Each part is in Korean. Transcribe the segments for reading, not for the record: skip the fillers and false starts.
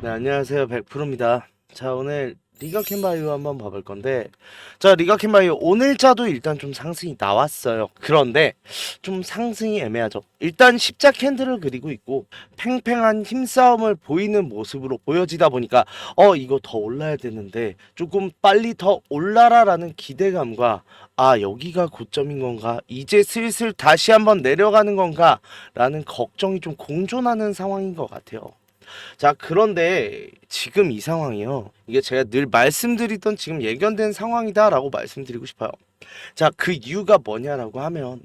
네, 안녕하세요. 100%입니다. 자, 오늘 리가캔바이오 한번 봐볼 건데, 자, 리가캔바이오 오늘자도 일단 좀 상승이 나왔어요. 그런데 좀 상승이 애매하죠. 일단 십자 캔들을 그리고 있고 팽팽한 힘싸움을 보이는 모습으로 보여지다 보니까 이거 더 올라야 되는데 조금 빨리 더 올라라라는 기대감과 여기가 고점인 건가? 이제 슬슬 다시 한번 내려가는 건가? 라는 걱정이 좀 공존하는 상황인 것 같아요. 자, 그런데 지금 이 상황이요. 이게 제가 늘 말씀드리던 지금 예견된 상황이다라고 말씀드리고 싶어요. 자, 그 이유가 뭐냐라고 하면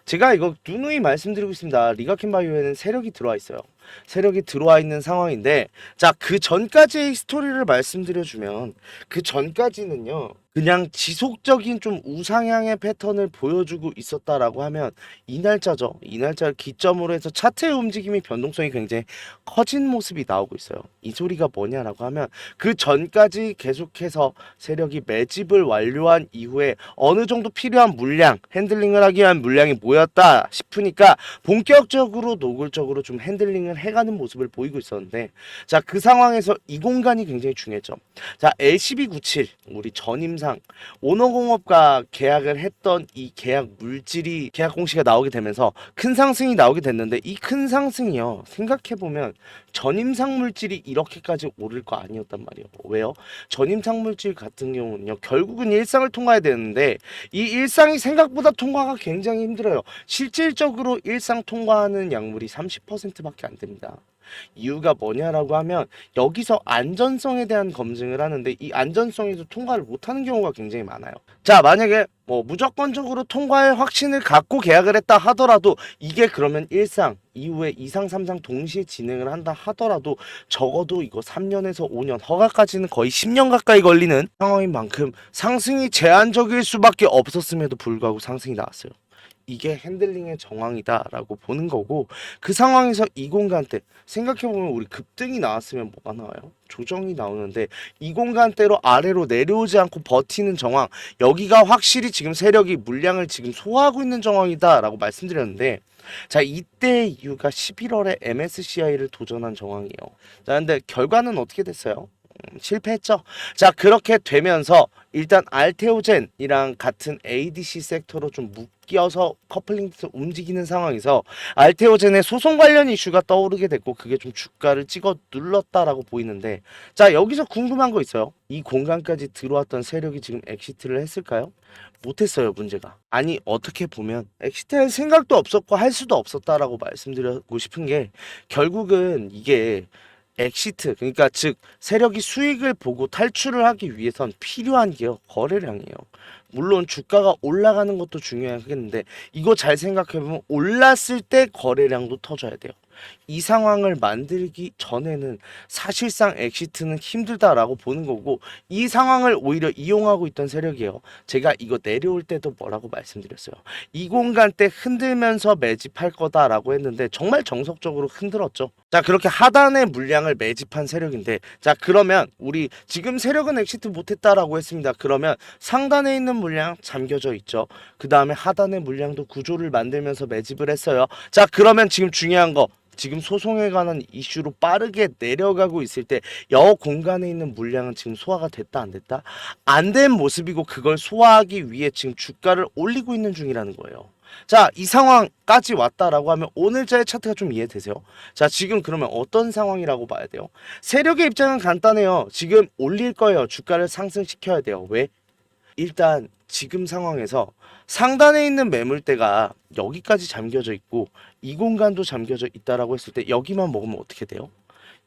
제가 이거 누누이 말씀드리고 있습니다. 리가켄바이오에는 세력이 들어와 있어요. 세력이 들어와 있는 상황인데, 자, 그 전까지의 스토리를 말씀드려주면, 그 전까지는요, 그냥 지속적인 좀 우상향의 패턴을 보여주고 있었다라고 하면 이 날짜죠. 이 날짜를 기점으로 해서 차트의 움직임이 변동성이 굉장히 커진 모습이 나오고 있어요. 이 소리가 뭐냐라고 하면 그 전까지 계속해서 세력이 매집을 완료한 이후에 어느 정도 필요한 물량, 핸들링을 하기 위한 물량이 모였다 싶으니까 본격적으로 노골적으로 좀 핸들링을 해가는 모습을 보이고 있었는데, 자, 그 상황에서 이 공간이 굉장히 중요했죠. 자, LCB97 우리 전임상 오너공업과 계약을 했던 이 계약 물질이 계약 공시가 나오게 되면서 큰 상승이 나오게 됐는데, 이 큰 상승이요, 생각해보면 전임상 물질이 이렇게까지 오를 거 아니었단 말이에요. 왜요? 전임상 물질 같은 경우는요, 결국은 일상을 통과해야 되는데 이 일상이 생각보다 통과가 굉장히 힘들어요. 실질적으로 일상 통과하는 약물이 30%밖에 안 됩니다. 이유가 뭐냐라고 하면 여기서 안전성에 대한 검증을 하는데 이 안전성에서 통과를 못하는 경우가 굉장히 많아요. 자, 만약에 뭐 무조건적으로 통과의 확신을 갖고 계약을 했다 하더라도 이게 그러면 1상 이후에 2상 3상 동시에 진행을 한다 하더라도 적어도 이거 3년에서 5년, 허가까지는 거의 10년 가까이 걸리는 상황인 만큼 상승이 제한적일 수밖에 없었음에도 불구하고 상승이 나왔어요. 이게 핸들링의 정황이다라고 보는 거고, 그 상황에서 이 공간대 생각해보면 우리 급등이 나왔으면 뭐가 나와요? 조정이 나오는데 이 공간대로 아래로 내려오지 않고 버티는 정황, 여기가 확실히 지금 세력이 물량을 지금 소화하고 있는 정황이다라고 말씀드렸는데, 자, 이때 이유가 11월에 MSCI를 도전한 정황이에요. 자, 근데 결과는 어떻게 됐어요? 실패했죠. 자, 그렇게 되면서 일단 알테오젠이랑 같은 ADC 섹터로 좀 묶여서 커플링돼서 움직이는 상황에서 알테오젠의 소송 관련 이슈가 떠오르게 됐고, 그게 좀 주가를 찍어 눌렀다라고 보이는데, 자, 여기서 궁금한 거 있어요. 이 공간까지 들어왔던 세력이 지금 엑시트를 했을까요? 못했어요. 문제가. 아니, 어떻게 보면 엑시트할 생각도 없었고 할 수도 없었다라고 말씀드리고 싶은 게, 결국은 이게 엑시트, 그러니까 즉 세력이 수익을 보고 탈출을 하기 위해선 필요한 게요, 거래량이에요. 물론 주가가 올라가는 것도 중요하겠는데 이거 잘 생각해보면 올랐을 때 거래량도 터져야 돼요. 이 상황을 만들기 전에는 사실상 엑시트는 힘들다라고 보는 거고, 이 상황을 오히려 이용하고 있던 세력이에요. 제가 이거 내려올 때도 뭐라고 말씀드렸어요. 이 공간 때 흔들면서 매집할 거다라고 했는데 정말 정석적으로 흔들었죠. 자, 그렇게 하단의 물량을 매집한 세력인데, 자, 그러면 우리 지금 세력은 엑시트 못했다라고 했습니다. 그러면 상단에 있는 물량 잠겨져 있죠. 그 다음에 하단의 물량도 구조를 만들면서 매집을 했어요. 자, 그러면 지금 중요한 거, 지금 소송에 관한 이슈로 빠르게 내려가고 있을 때 여 공간에 있는 물량은 지금 소화가 됐다 안 됐다? 안 된 모습이고, 그걸 소화하기 위해 지금 주가를 올리고 있는 중이라는 거예요. 자, 이 상황까지 왔다라고 하면 오늘자의 차트가 좀 이해되세요? 자, 지금 그러면 어떤 상황이라고 봐야 돼요? 세력의 입장은 간단해요. 지금 올릴 거예요. 주가를 상승시켜야 돼요. 왜? 일단 지금 상황에서 상단에 있는 매물대가 여기까지 잠겨져 있고 이 공간도 잠겨져 있다라고 했을 때 여기만 먹으면 어떻게 돼요?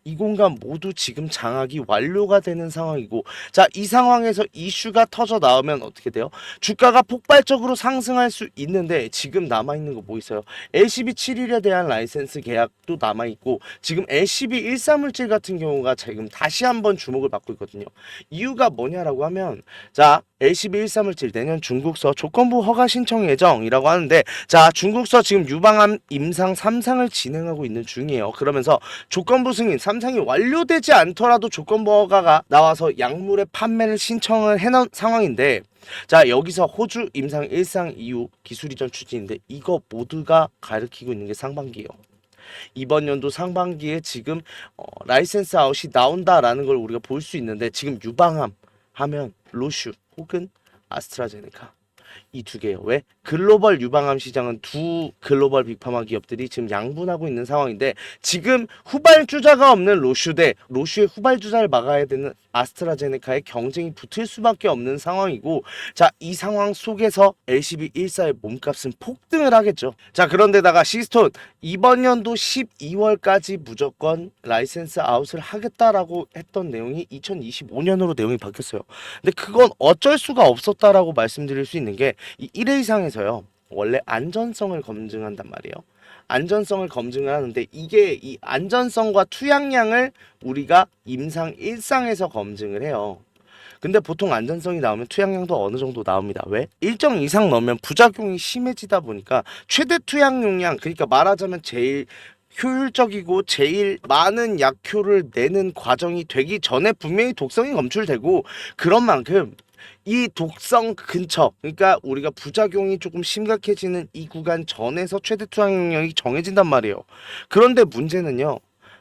이 공간 모두 지금 장악이 완료가 되는 상황이고, 자, 이 상황에서 이슈가 터져 나오면 어떻게 돼요? 주가가 폭발적으로 상승할 수 있는데 지금 남아있는 거 뭐 있어요? LCB 7일에 대한 라이센스 계약도 남아있고, 지금 LCB 13물질 같은 경우가 지금 다시 한번 주목을 받고 있거든요. 이유가 뭐냐라고 하면, 자, LCB 13물질 내년 중국서 조건부 허가 신청 예정이라고 하는데, 자, 중국서 지금 유방암 임상 3상을 진행하고 있는 중이에요. 그러면서 조건부 승인 3상이 완료되지 않더라도 조건부 허가가 나와서 약물의 판매를 신청을 해놓은 상황인데, 자, 여기서 호주 임상 1상 이후 기술 이전 추진인데 이거 모두가 가리키고 있는 게 상반기예요. 이번 연도 상반기에 지금 라이센스 아웃이 나온다라는 걸 우리가 볼 수 있는데 지금 유방암 하면 로슈 혹은 아스트라제네카 이 두 개요. 왜? 글로벌 유방암 시장은 두 글로벌 빅파마 기업들이 지금 양분하고 있는 상황인데 지금 후발주자가 없는 로슈 대 로슈의 후발주자를 막아야 되는 아스트라제네카의 경쟁이 붙을 수밖에 없는 상황이고 자, 이 상황 속에서 LCB14의 몸값은 폭등을 하겠죠. 자, 그런데다가 시스톤 이번 연도 12월까지 무조건 라이센스 아웃을 하겠다라고 했던 내용이 2025년으로 내용이 바뀌었어요. 근데 그건 어쩔 수가 없었다라고 말씀드릴 수 있는 게 이 1회이상에서요 원래 안전성을 검증한단 말이에요. 안전성을 검증을 하는데 이게 이 안전성과 투약량을 우리가 임상 1상에서 검증을 해요. 근데 보통 안전성이 나오면 투약량도 어느 정도 나옵니다. 왜? 일정 이상 넣으면 부작용이 심해지다 보니까 최대 투약 용량, 그러니까 말하자면 제일 효율적이고 제일 많은 약효를 내는 과정이 되기 전에 분명히 독성이 검출되고 그런 만큼 이 독성 근처, 그러니까 우리가 부작용이 조금 심각해지는 이 구간 전에서 최대 투약 용량이 정해진단 말이에요. 그런데 문제는요.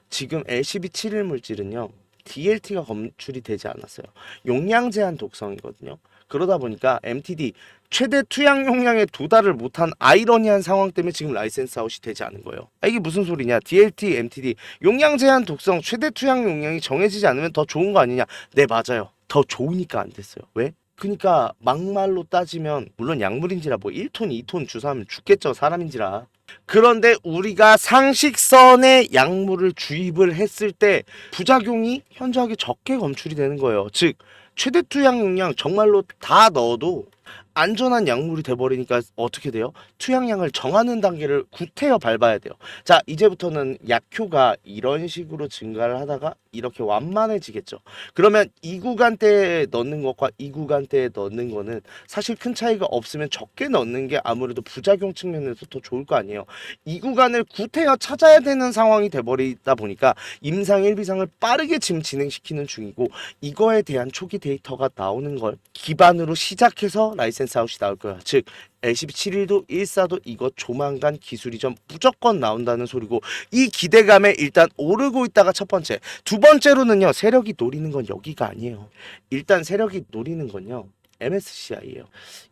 지금 LCB71 물질은요. DLT가 검출이 되지 않았어요. 용량 제한 독성이거든요. 그러다 보니까 MTD 최대 투약 용량에 도달을 못한 아이러니한 상황 때문에 지금 라이센스 아웃이 되지 않은 거예요. 이게 무슨 소리냐? DLT, MTD 용량 제한 독성 최대 투약 용량이 정해지지 않으면 더 좋은 거 아니냐? 네, 맞아요. 더 좋으니까 안 됐어요. 왜? 그러니까 막말로 따지면 물론 약물인지라 뭐 1톤, 2톤 주사하면 죽겠죠. 사람인지라. 그런데 우리가 상식선의 약물을 주입을 했을 때 부작용이 현저하게 적게 검출이 되는 거예요. 즉 최대 투약 용량 정말로 다 넣어도 안전한 약물이 돼버리니까 어떻게 돼요? 투약량을 정하는 단계를 구태여 밟아야 돼요. 자, 이제부터는 약효가 이런 식으로 증가를 하다가 이렇게 완만해지겠죠. 그러면 이 구간대에 넣는 것과 이 구간대에 넣는 거는 사실 큰 차이가 없으면 적게 넣는 게 아무래도 부작용 측면에서 더 좋을 거 아니에요. 이 구간을 구태여 찾아야 되는 상황이 돼버리다 보니까 임상 1비상을 빠르게 지금 진행시키는 중이고 이거에 대한 초기 데이터가 나오는 걸 기반으로 시작해서 라이센스 아웃이 나올 거야. 즉 LCB71도 14도 이거 조만간 기술 이전 무조건 나온다는 소리고 이 기대감에 일단 오르고 있다가 첫 번째. 두 번째로는요. 세력이 노리는 건 여기가 아니에요. 일단 세력이 노리는 건요. MSCI예요.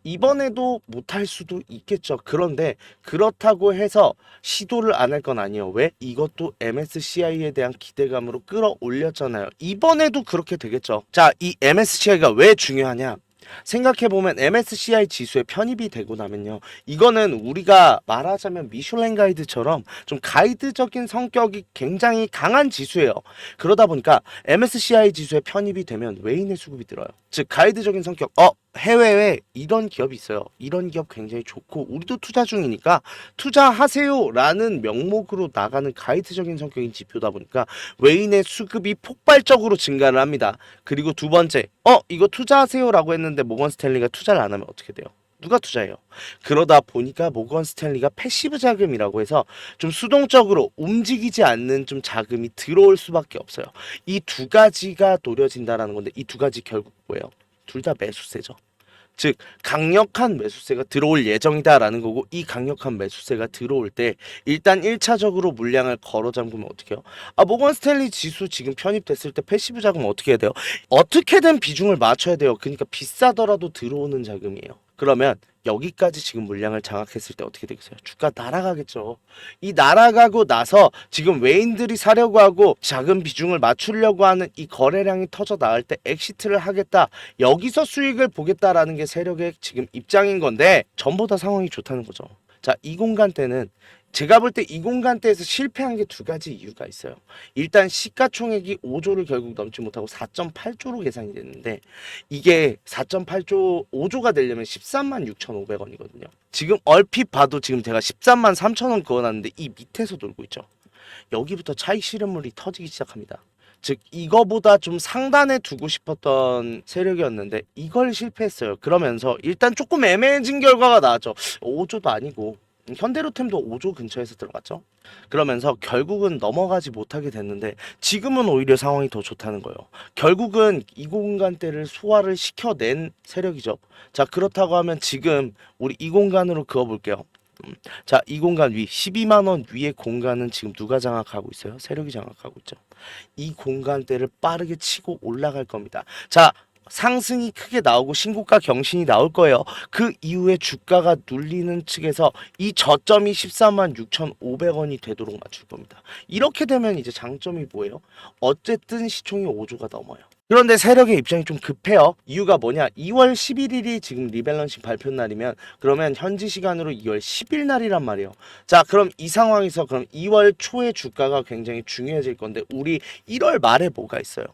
이번에도 못할 수도 있겠죠. 그런데 그렇다고 해서 시도를 안 할 건 아니에요. 왜? 이것도 MSCI에 대한 기대감으로 끌어올렸잖아요. 이번에도 그렇게 되겠죠. 자, 이 MSCI가 왜 중요하냐? 생각해보면 MSCI 지수에 편입이 되고 나면요. 이거는 우리가 말하자면 미슐랭 가이드처럼 좀 가이드적인 성격이 굉장히 강한 지수예요. 그러다 보니까 MSCI 지수에 편입이 되면 외인의 수급이 들어요. 즉 가이드적인 성격, 해외에 이런 기업이 있어요. 이런 기업 굉장히 좋고 우리도 투자 중이니까 투자하세요 라는 명목으로 나가는 가이드적인 성격인 지표다 보니까 외인의 수급이 폭발적으로 증가를 합니다. 그리고 두 번째, 이거 투자하세요 라고 했는데 모건 스탠리가 투자를 안 하면 어떻게 돼요? 누가 투자해요? 그러다 보니까 모건 스탠리가 패시브 자금이라고 해서 좀 수동적으로 움직이지 않는 좀 자금이 들어올 수밖에 없어요. 이 두 가지가 노려진다라는 건데 이 두 가지 결국 뭐예요? 둘 다 매수세죠. 즉 강력한 매수세가 들어올 예정이다라는 거고 이 강력한 매수세가 들어올 때 일단 1차적으로 물량을 걸어 잠그면 어떻게 해요? 모건 스탠리 지수 지금 편입됐을 때 패시브 자금 어떻게 해야 돼요? 어떻게든 비중을 맞춰야 돼요. 그러니까 비싸더라도 들어오는 자금이에요. 그러면 여기까지 지금 물량을 장악했을 때 어떻게 되겠어요? 주가 날아가겠죠. 이 날아가고 나서 지금 외인들이 사려고 하고 자금 비중을 맞추려고 하는 이 거래량이 터져 나갈 때 엑시트를 하겠다. 여기서 수익을 보겠다라는 게 세력의 지금 입장인 건데 전보다 상황이 좋다는 거죠. 자, 이 공간 때는 제가 볼 때 이 공간대에서 실패한 게 두 가지 이유가 있어요. 일단 시가총액이 5조를 결국 넘지 못하고 4.8조로 계산이 됐는데 이게 4.8조 5조가 되려면 13만 6,500원이거든요. 지금 얼핏 봐도 지금 제가 13만 3천원 그어놨는데 이 밑에서 돌고 있죠. 여기부터 차익 실현물이 터지기 시작합니다. 즉 이거보다 좀 상단에 두고 싶었던 세력이었는데 이걸 실패했어요. 그러면서 일단 조금 애매해진 결과가 나왔죠. 5조도 아니고 현대로템도 5조 근처에서 들어갔죠. 그러면서 결국은 넘어가지 못하게 됐는데 지금은 오히려 상황이 더 좋다는 거예요. 결국은 이 공간대를 소화를 시켜낸 세력이죠. 자, 그렇다고 하면 지금 우리 이 공간으로 그어볼게요. 자, 이 공간 위 12만 원 위의 공간은 지금 누가 장악하고 있어요? 세력이 장악하고 있죠. 이 공간대를 빠르게 치고 올라갈 겁니다. 자, 상승이 크게 나오고 신고가 경신이 나올 거예요. 그 이후에 주가가 눌리는 측에서 이 저점이 13만 6,500원이 되도록 맞출 겁니다. 이렇게 되면 이제 장점이 뭐예요? 어쨌든 시총이 5조가 넘어요. 그런데 세력의 입장이 좀 급해요. 이유가 뭐냐? 2월 11일이 지금 리밸런싱 발표 날이면 그러면 현지 시간으로 2월 10일 날이란 말이에요. 자, 그럼 이 상황에서 그럼 2월 초에 주가가 굉장히 중요해질 건데 우리 1월 말에 뭐가 있어요?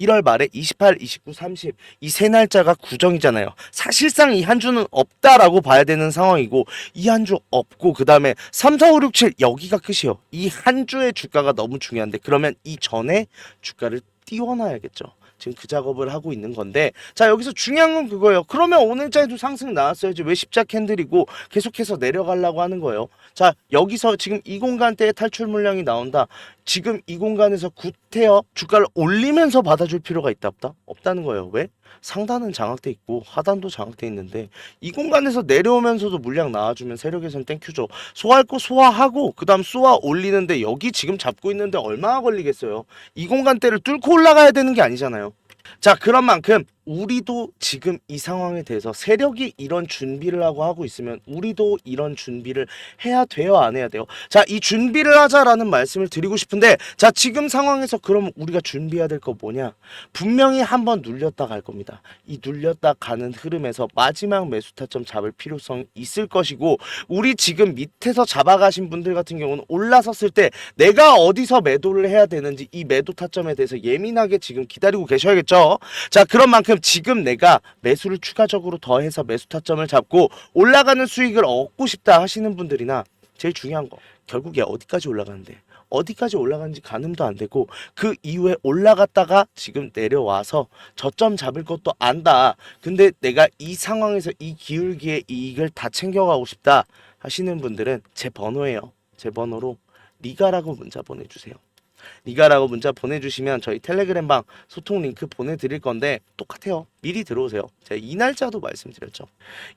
1월 말에 28, 29, 30 이 세 날짜가 구정이잖아요. 사실상 이 한 주는 없다라고 봐야 되는 상황이고 이 한 주 없고 그 다음에 3, 4, 5, 6, 7 여기가 끝이에요. 이 한 주의 주가가 너무 중요한데 그러면 이 전에 주가를 띄워놔야겠죠. 지금 그 작업을 하고 있는 건데 자 여기서 중요한 건 그거예요. 그러면 오늘자에도 상승 나왔어야지 왜 십자 캔들이고 계속해서 내려가려고 하는 거예요. 자 여기서 지금 이 공간대에 탈출 물량이 나온다. 지금 이 공간에서 구태여 주가를 올리면서 받아줄 필요가 있다 없다? 없다는 거예요. 왜? 상단은 장악돼 있고 하단도 장악돼 있는데 이 공간에서 내려오면서도 물량 나와주면 세력에선 땡큐죠. 소화할 거 소화하고 그 다음 쏘아 올리는데 여기 지금 잡고 있는데 얼마나 걸리겠어요. 이 공간대를 뚫고 올라가야 되는 게 아니잖아요. 자 그런 만큼 우리도 지금 이 상황에 대해서 세력이 이런 준비를 하고 있으면 우리도 이런 준비를 해야 돼요 안 해야 돼요? 자 이 준비를 하자라는 말씀을 드리고 싶은데 자 지금 상황에서 그럼 우리가 준비해야 될 거 뭐냐? 분명히 한번 눌렸다 갈 겁니다. 이 눌렸다 가는 흐름에서 마지막 매수 타점 잡을 필요성 있을 것이고 우리 지금 밑에서 잡아가신 분들 같은 경우는 올라섰을 때 내가 어디서 매도를 해야 되는지 이 매도 타점에 대해서 예민하게 지금 기다리고 계셔야겠죠. 자 그런 만큼 지금 내가 매수를 추가적으로 더해서 매수 타점을 잡고 올라가는 수익을 얻고 싶다 하시는 분들이나 제일 중요한 거 결국에 어디까지 올라가는데 어디까지 올라가는지 가늠도 안 되고 그 이후에 올라갔다가 지금 내려와서 저점 잡을 것도 안다. 근데 내가 이 상황에서 이 기울기의 이익을 다 챙겨가고 싶다 하시는 분들은 제 번호예요. 제 번호로 리가라고 문자 보내주세요. 리가라고 문자 보내주시면 저희 텔레그램방 소통 링크 보내드릴 건데 똑같아요. 미리 들어오세요. 제가 이 날짜도 말씀드렸죠.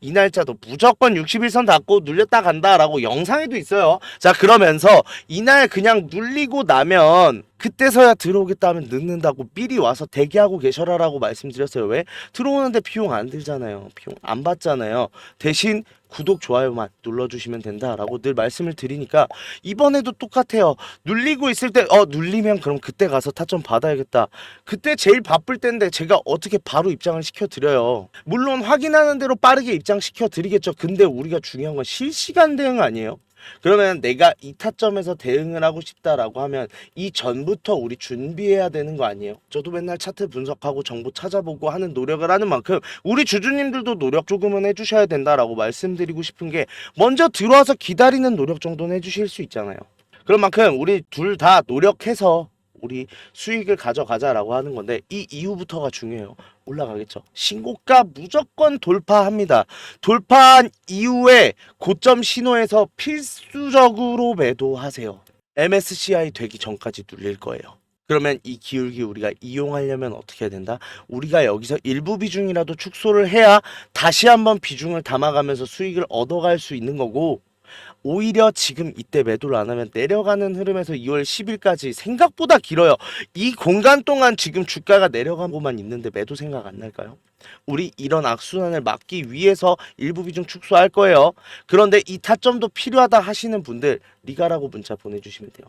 이 날짜도 무조건 61선 닫고 눌렸다 간다라고 영상에도 있어요. 자 그러면서 이날 그냥 눌리고 나면 그때서야 들어오겠다 하면 늦는다고 미리 와서 대기하고 계셔라라고 말씀드렸어요. 왜? 들어오는데 비용 안 들잖아요. 비용 안 받잖아요. 대신 구독, 좋아요만 눌러주시면 된다라고 늘 말씀을 드리니까 이번에도 똑같아요. 눌리고 있을 때 눌리면 그럼 그때 가서 타점 받아야겠다. 그때 제일 바쁠 때인데 제가 어떻게 바로 입장을 시켜드려요. 물론 확인하는 대로 빠르게 입장시켜 드리겠죠. 근데 우리가 중요한 건 실시간 대응 아니에요? 그러면 내가 이 타점에서 대응을 하고 싶다라고 하면 이 전부터 우리 준비해야 되는 거 아니에요? 저도 맨날 차트 분석하고 정보 찾아보고 하는 노력을 하는 만큼 우리 주주님들도 노력 조금은 해주셔야 된다라고 말씀드리고 싶은 게 먼저 들어와서 기다리는 노력 정도는 해주실 수 있잖아요. 그런 만큼 우리 둘 다 노력해서 우리 수익을 가져가자라고 하는 건데 이 이후부터가 중요해요. 올라가겠죠. 신고가 무조건 돌파합니다. 돌파한 이후에 고점 신호에서 필수적으로 매도하세요. MSCI 되기 전까지 눌릴 거예요. 그러면 이 기울기 우리가 이용하려면 어떻게 해야 된다? 우리가 여기서 일부 비중이라도 축소를 해야 다시 한번 비중을 담아가면서 수익을 얻어갈 수 있는 거고 오히려 지금 이때 매도를 안 하면 내려가는 흐름에서 2월 10일까지 생각보다 길어요. 이 공간 동안 지금 주가가 내려가고만 있는데 매도 생각 안 날까요? 우리 이런 악순환을 막기 위해서 일부 비중 축소할 거예요. 그런데 이 타점도 필요하다 하시는 분들 리가라고 문자 보내주시면 돼요.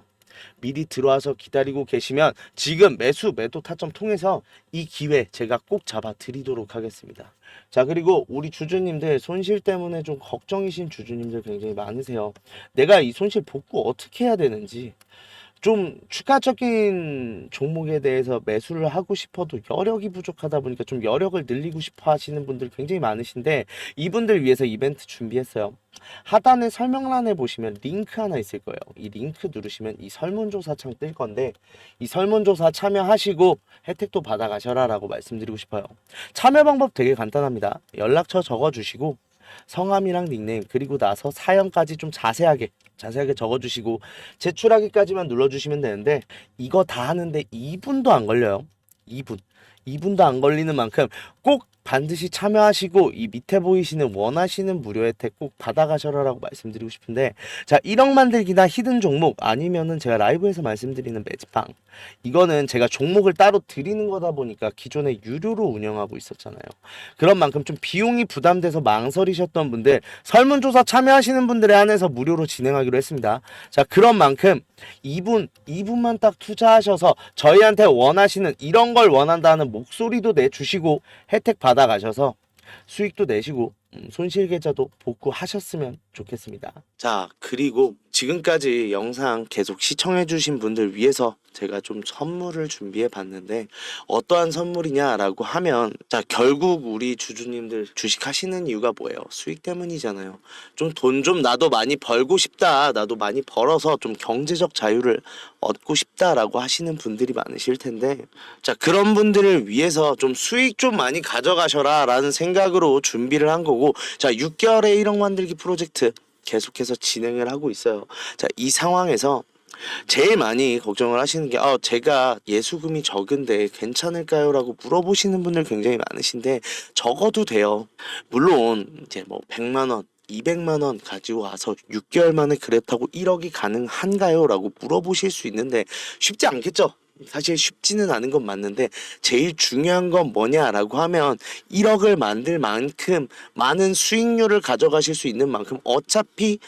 미리 들어와서 기다리고 계시면 지금 매도 타점 통해서 이 기회 제가 꼭 잡아 드리도록 하겠습니다. 자 그리고 우리 주주님들 손실 때문에 좀 걱정이신 주주님들 굉장히 많으세요. 내가 이 손실 복구 어떻게 해야 되는지 좀 추가적인 종목에 대해서 매수를 하고 싶어도 여력이 부족하다 보니까 좀 여력을 늘리고 싶어 하시는 분들 굉장히 많으신데 이분들 위해서 이벤트 준비했어요. 하단에 설명란에 보시면 링크 하나 있을 거예요. 이 링크 누르시면 이 설문조사 창 뜰 건데 이 설문조사 참여하시고 혜택도 받아가셔라 라고 말씀드리고 싶어요. 참여 방법 되게 간단합니다. 연락처 적어주시고 성함이랑 닉네임 그리고 나서 사연까지 좀 자세하게 적어주시고 제출하기까지만 눌러주시면 되는데 이거 다 하는데 2분도 안 걸려요. 2분도 안 걸리는 만큼 꼭 반드시 참여하시고 이 밑에 보이시는 원하시는 무료 혜택 꼭 받아가셔라라고 말씀드리고 싶은데, 자 1억 만들기나 히든 종목 아니면은 제가 라이브에서 말씀드리는 매직방, 이거는 제가 종목을 따로 드리는 거다 보니까 기존에 유료로 운영하고 있었잖아요. 그런 만큼 좀 비용이 부담돼서 망설이셨던 분들, 설문조사 참여하시는 분들에 한해서 무료로 진행하기로 했습니다. 자 그런 만큼 2분만 딱 투자하셔서 저희한테 원하시는 이런 걸 원한다는 목소리도 내주시고 혜택 받아가셔서 수익도 내시고 손실 계좌도 복구하셨으면 좋겠습니다. 자 그리고 지금까지 영상 계속 시청해주신 분들 위해서 제가 좀 선물을 준비해 봤는데, 어떠한 선물이냐라고 하면, 자 결국 우리 주주님들 주식하시는 이유가 뭐예요? 수익 때문이잖아요. 좀 돈 좀 나도 많이 벌고 싶다, 나도 많이 벌어서 좀 경제적 자유를 얻고 싶다라고 하시는 분들이 많으실 텐데, 자 그런 분들을 위해서 좀 수익 좀 많이 가져가셔라 라는 생각으로 준비를 한 거고, 자 6개월의 1억 만들기 프로젝트 계속해서 진행을 하고 있어요. 자 이 상황에서 제일 많이 걱정을 하시는 게, 제가 예수금이 적은데 괜찮을까요? 라고 물어보시는 분들 굉장히 많으신데, 적어도 돼요. 물론 이제 뭐 100만 원 200만 원 가지고 와서 6개월 만에 그랩하고 1억이 가능한가요? 라고 물어보실 수 있는데 쉽지 않겠죠? 사실 쉽지는 않은 건 맞는데, 제일 중요한 건 뭐냐라고 하면 1억을 만들 만큼 많은 수익률을 가져가실 수 있는 만큼, 어차피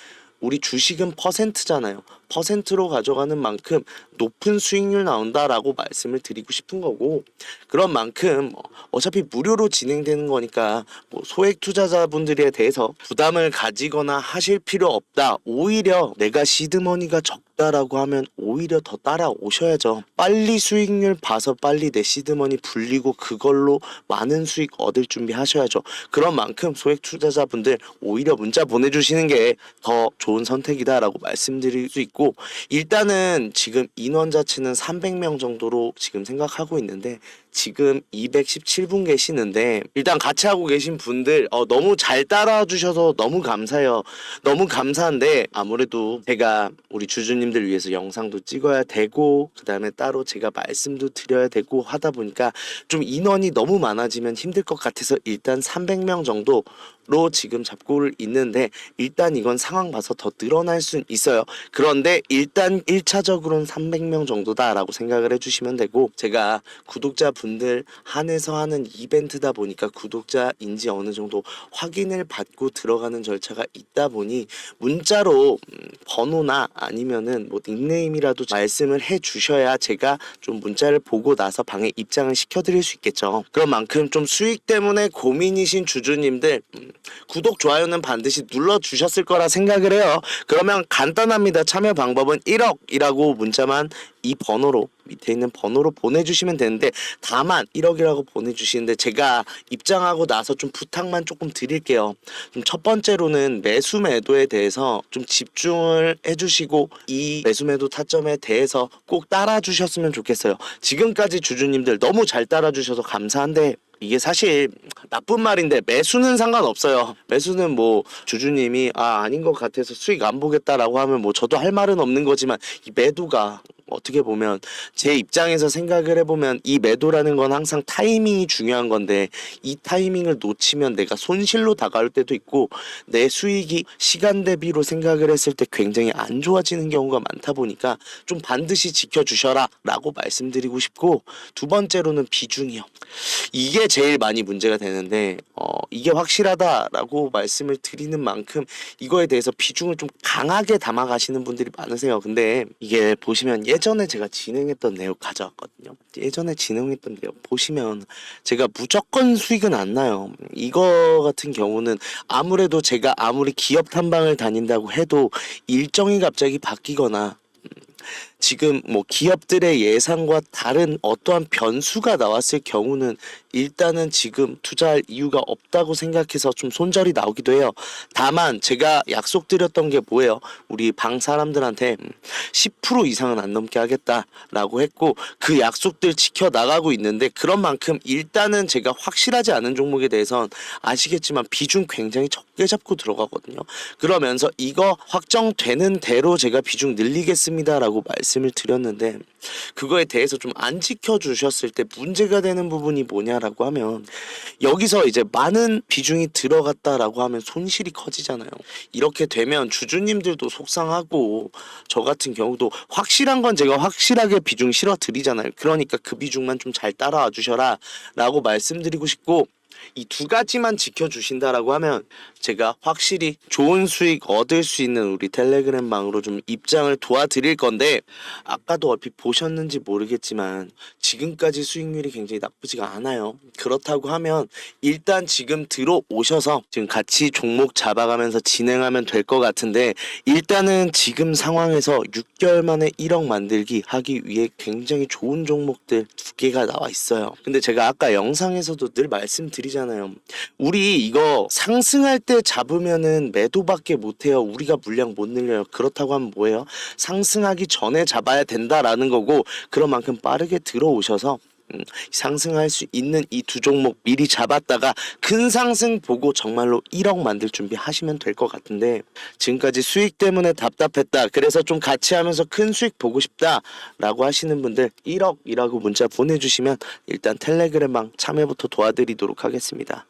우리 주식은 퍼센트잖아요. 퍼센트로 가져가는 만큼 높은 수익률 나온다라고 말씀을 드리고 싶은 거고, 그런 만큼 어차피 무료로 진행되는 거니까 뭐 소액 투자자분들에 대해서 부담을 가지거나 하실 필요 없다. 오히려 내가 시드머니가 적다라고 하면 오히려 더 따라오셔야죠. 빨리 수익률 봐서 빨리 내 시드머니 불리고 그걸로 많은 수익 얻을 준비 하셔야죠. 그런 만큼 소액 투자자분들 오히려 문자 보내주시는 게 더 좋은 선택이다라고 말씀드릴 수 있고, 일단은 지금 인원 자체는 300명 정도로 지금 생각하고 있는데, 지금 217분 계시는데, 일단 같이 하고 계신 분들 너무 잘 따라와 주셔서 너무 감사해요. 너무 감사한데, 아무래도 제가 우리 주주님들 위해서 영상도 찍어야 되고, 그 다음에 따로 제가 말씀도 드려야 되고 하다 보니까 좀 인원이 너무 많아지면 힘들 것 같아서 일단 300명 정도 로 지금 잡고 있는데, 일단 이건 상황 봐서 더 늘어날 수 있어요. 그런데 일단 1차적으로는 300명 정도다라고 생각을 해주시면 되고, 제가 구독자분들 한해서 하는 이벤트다 보니까 구독자인지 어느 정도 확인을 받고 들어가는 절차가 있다 보니 문자로 번호나 아니면은 뭐 닉네임이라도 말씀을 해 주셔야 제가 좀 문자를 보고 나서 방에 입장을 시켜드릴 수 있겠죠. 그런 만큼 좀 수익 때문에 고민이신 주주님들, 구독, 좋아요는 반드시 눌러주셨을 거라 생각을 해요. 그러면 간단합니다. 참여 방법은 1억이라고 문자만 이 번호로, 밑에 있는 번호로 보내주시면 되는데, 다만 1억이라고 보내주시는데 제가 입장하고 나서 좀 부탁만 조금 드릴게요. 좀 첫 번째로는 매수 매도에 대해서 좀 집중을 해주시고, 이 매수 매도 타점에 대해서 꼭 따라주셨으면 좋겠어요. 지금까지 주주님들 너무 잘 따라주셔서 감사한데, 이게 사실 나쁜 말인데 매수는 상관없어요. 매수는 뭐 주주님이 아닌 것 같아서 수익 안 보겠다라고 하면 뭐 저도 할 말은 없는 거지만, 이 매도가 어떻게 보면 제 입장에서 생각을 해보면 이 매도라는 건 항상 타이밍이 중요한 건데, 이 타이밍을 놓치면 내가 손실로 다가올 때도 있고, 내 수익이 시간 대비로 생각을 했을 때 굉장히 안 좋아지는 경우가 많다 보니까 좀 반드시 지켜주셔라 라고 말씀드리고 싶고, 두 번째로는 비중이요. 이게 제일 많이 문제가 되는데, 이게 확실하다라고 말씀을 드리는 만큼 이거에 대해서 비중을 좀 강하게 담아가시는 분들이 많으세요. 근데 이게 보시면 예전에 제가 진행했던 내용 가져왔거든요. 예전에 진행했던 내용 보시면 제가 무조건 수익은 안 나요. 이거 같은 경우는 아무래도 제가 아무리 기업 탐방을 다닌다고 해도 일정이 갑자기 바뀌거나, 지금 뭐 기업들의 예상과 다른 어떠한 변수가 나왔을 경우는 일단은 지금 투자할 이유가 없다고 생각해서 좀 손절이 나오기도 해요. 다만 제가 약속드렸던 게 뭐예요? 우리 방 사람들한테 10% 이상은 안 넘게 하겠다라고 했고, 그 약속들 지켜나가고 있는데, 그런 만큼 일단은 제가 확실하지 않은 종목에 대해선 아시겠지만 비중 굉장히 적게 잡고 들어가거든요. 그러면서 이거 확정되는 대로 제가 비중 늘리겠습니다라고 말씀 말씀을 드렸는데 그거에 대해서 좀 안 지켜주셨을 때 문제가 되는 부분이 뭐냐라고 하면 여기서 이제 많은 비중이 들어갔다라고 하면 손실이 커지잖아요. 이렇게 되면 주주님들도 속상하고 저 같은 경우도 확실한 건 제가 확실하게 비중 실어 드리잖아요. 그러니까 그 비중만 좀 잘 따라와 주셔라 라고 말씀드리고 싶고, 이 두 가지만 지켜주신다라고 하면 제가 확실히 좋은 수익 얻을 수 있는 우리 텔레그램 방으로 좀 입장을 도와드릴 건데, 아까도 얼핏 보셨는지 모르겠지만 지금까지 수익률이 굉장히 나쁘지가 않아요. 그렇다고 하면 일단 지금 들어오셔서 지금 같이 종목 잡아가면서 진행하면 될 것 같은데, 일단은 지금 상황에서 6개월 만에 1억 만들기 하기 위해 굉장히 좋은 종목들 두 개가 나와 있어요. 근데 제가 아까 영상에서도 늘 말씀드리잖아요. 우리 이거 상승할 때 잡으면은 매도밖에 못해요. 우리가 물량 못 늘려요. 그렇다고 하면 뭐예요? 상승하기 전에 잡아야 된다라는 거고, 그런 만큼 빠르게 들어오셔서 상승할 수 있는 이 두 종목 미리 잡았다가 큰 상승 보고 정말로 1억 만들 준비 하시면 될 것 같은데, 지금까지 수익 때문에 답답했다, 그래서 좀 같이 하면서 큰 수익 보고 싶다 라고 하시는 분들 1억이라고 문자 보내주시면 일단 텔레그램방 참여부터 도와드리도록 하겠습니다.